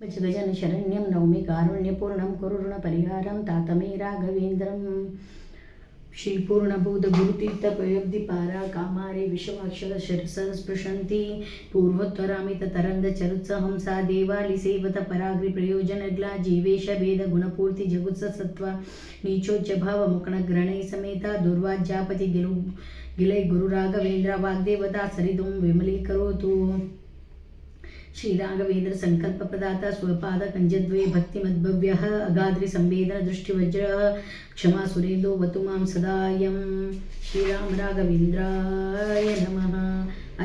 भजगजन शरण्यं नौमि कारुण्यपूर्णं कुरुणपरिहारं तातमे राघवेन्द्रं श्रीपूर्णबोधगुरुतीर्थपयोब्धिपारा कामारे विश्ववाक्षर शिरसः स्पृशन्ति पूर्वोत्तरामिततरङ्गचरुत्सहंसा देवालिसेवत पराग्रिप्रयोजनग्ला जीवेश भेदगुणपूर्ति जगुत्सत्त्वा नीचोच्च भावमुखणग्रणै समेता दुर्वाज्यापति गिलै गुरुराघवेन्द्र वाग्देवता सरिदुं विमलीकरोतु श्रीराघवेन्द्र संकल्पप्रदाता स्वपाद कंजद्वये भक्तिमद्भव्यः अगाद्रि संवेदन दृष्टिवज्रः क्षमा सुरेन्दो वतु मां सदायं श्रीराम राघवेन्द्राय नमः।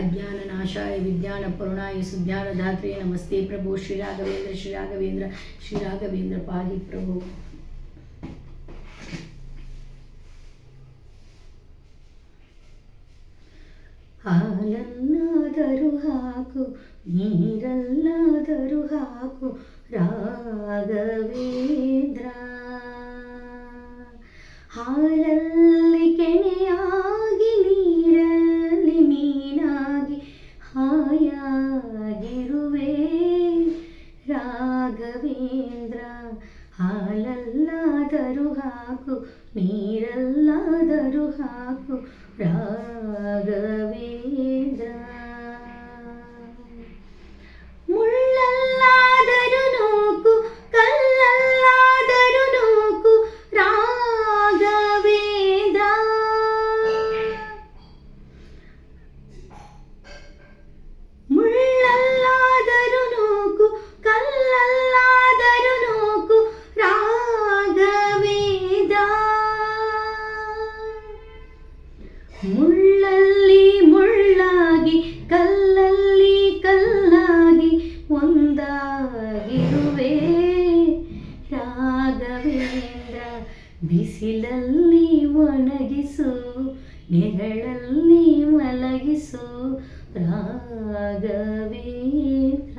अज्ञाननाशाय विज्ञानपूर्णाय सुज्ञानदात्रे नमस्ते प्रभो श्रीराघवेन्द्र श्रीराघवेन्द्र श्रीराघवेन्द्र पाहि प्रभो। ಹಾಲನ್ನಾದರೂ ಹಾಕು ನೀರಲ್ಲಾದರೂ ಹಾಕು ರಾಘವೇಂದ್ರ, ಹಾಲಲ್ಲಿ ಕೆನೆಯಾಗಿ ನೀರಲ್ಲಿ ಮೀನಾಗಿ ಹಾಯಾಗಿರುವೆ ರಾಘವೇಂದ್ರ, ಹಾಲಲ್ಲಾದರೂ ಹಾಕು ನೀರಲ್ಲಾದರೂ ಹಾಕು ರಾಘವೇಂದ್ರ, ಮುಳ್ಳಲ್ಲಾದರೂ ನೂಕು ಕಲ್ಲಲ್ಲಾದರೂ ನೂಕು ರಾಘವೇಂದ್ರ, ಮುಳ್ಳಲ್ಲಾದರೂ ನೂಕು ಕಲ್ಲಲ್ಲಾದರೂ ನೂಕು ರಾಘವೇಂದ್ರ, ಮುಳ್ಳಲ್ಲಿ ಮುಳ್ಳಾಗಿ ಕಲ್ಲಲ್ಲಿ ಕಲ್ಲಾಗಿ ಒಂದಾಗಿರುವೆ ರಾಘವೇಂದ್ರ, ಬಿಸಿಲಲ್ಲಿ ಒಣಗಿಸು ನೆರಳಲ್ಲಿ ಮಲಗಿಸು ರಾಘವೇಂದ್ರ,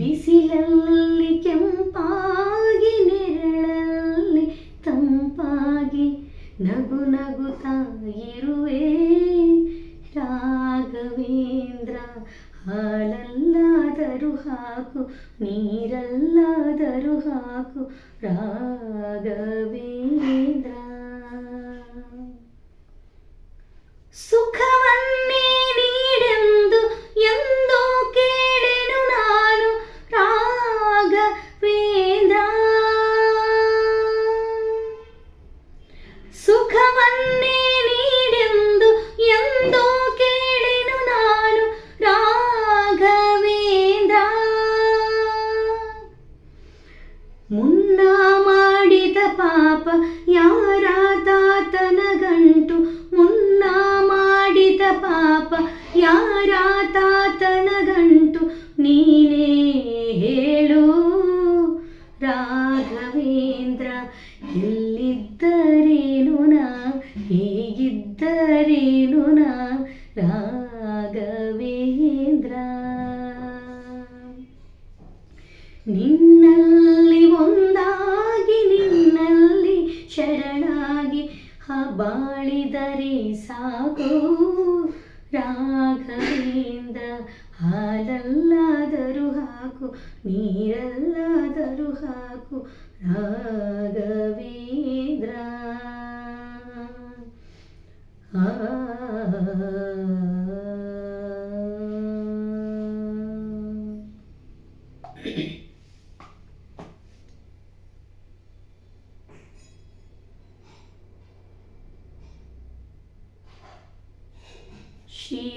ಬಿಸಿಲಲ್ಲಿ ಕೆಂಪಾಗಿ ನೆರಳಲ್ಲಿ ತಂಪಾಗಿ ನಗು ನಗುತ್ತಾ ಇರುವೆ ರಾಘವೇಂದ್ರ, ಹಾಲಲ್ಲಾದರೂ ಹಾಕು ನೀರಲ್ಲಾದರೂ ಹಾಕು ರಾಘವೇಂದ್ರ, ಸುಖವನ್ನೇ ನೀಡೆಂದು ಎಂದೋ ಕೇಳೆನು ನಾನು ರಾಘವೇಂದ್ರ, ಸುಖವನ್ನೇ ನೀಡೆಂದು ಎಂದೋ ಕೇಳೆನು ನಾನು ರಾಘವೇಂದ್ರ, ಮುನ್ನ ಮಾಡಿದ ಪಾಪ ಯಾರ ತಾತನ ಗಂಟು, ಮುನ್ನ ಮಾಡಿದ ಪಾಪ ಯಾರ ತಾತನ ಗಂಟು ನೀನೇ ಹೇಳು ರಾಘವೇಂದ್ರ, ಎಲ್ಲಿದ್ದರೇನು ನಾ ಹೇಗಿದ್ದರೇನು ನಾ ರಾಘವೇಂದ್ರ, ನಿನ್ನಲ್ಲಿ ಒಂದಾಗಿ ನಿನ್ನಲ್ಲಿ ಶರಣಾಗಿ ಬಾಳಿದರೆ ಸಾಕು ರಾಘವೇಂದ್ರ, ಹಾಲಲ್ಲಾದರೂ ಹಾಕು ನೀರಲ್ಲಾದರೂ ಹಾಕು ರಾಘವೇಂದ್ರ,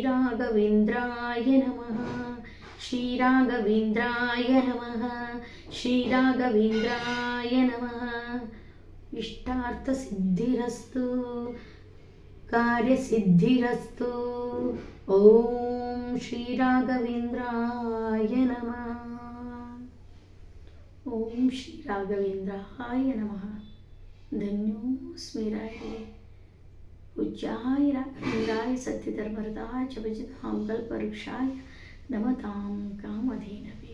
श्रीराघवेन्द्राय नमः श्रीराघवेन्द्राय नमः श्रीराघवेन्द्राय नमः। इष्टार्थसिद्धिरस्तु कार्यसिद्धिरस्तु। ओम श्रीराघवेन्द्राय नमः। ओम श्रीराघवेन्द्राय नमः। धन्योऽस्मि राये पूज्याय राघवेन्द्राय सत्यधर्मरताय च भजतां कल्पवृक्षाय नमतां कामधेनवे।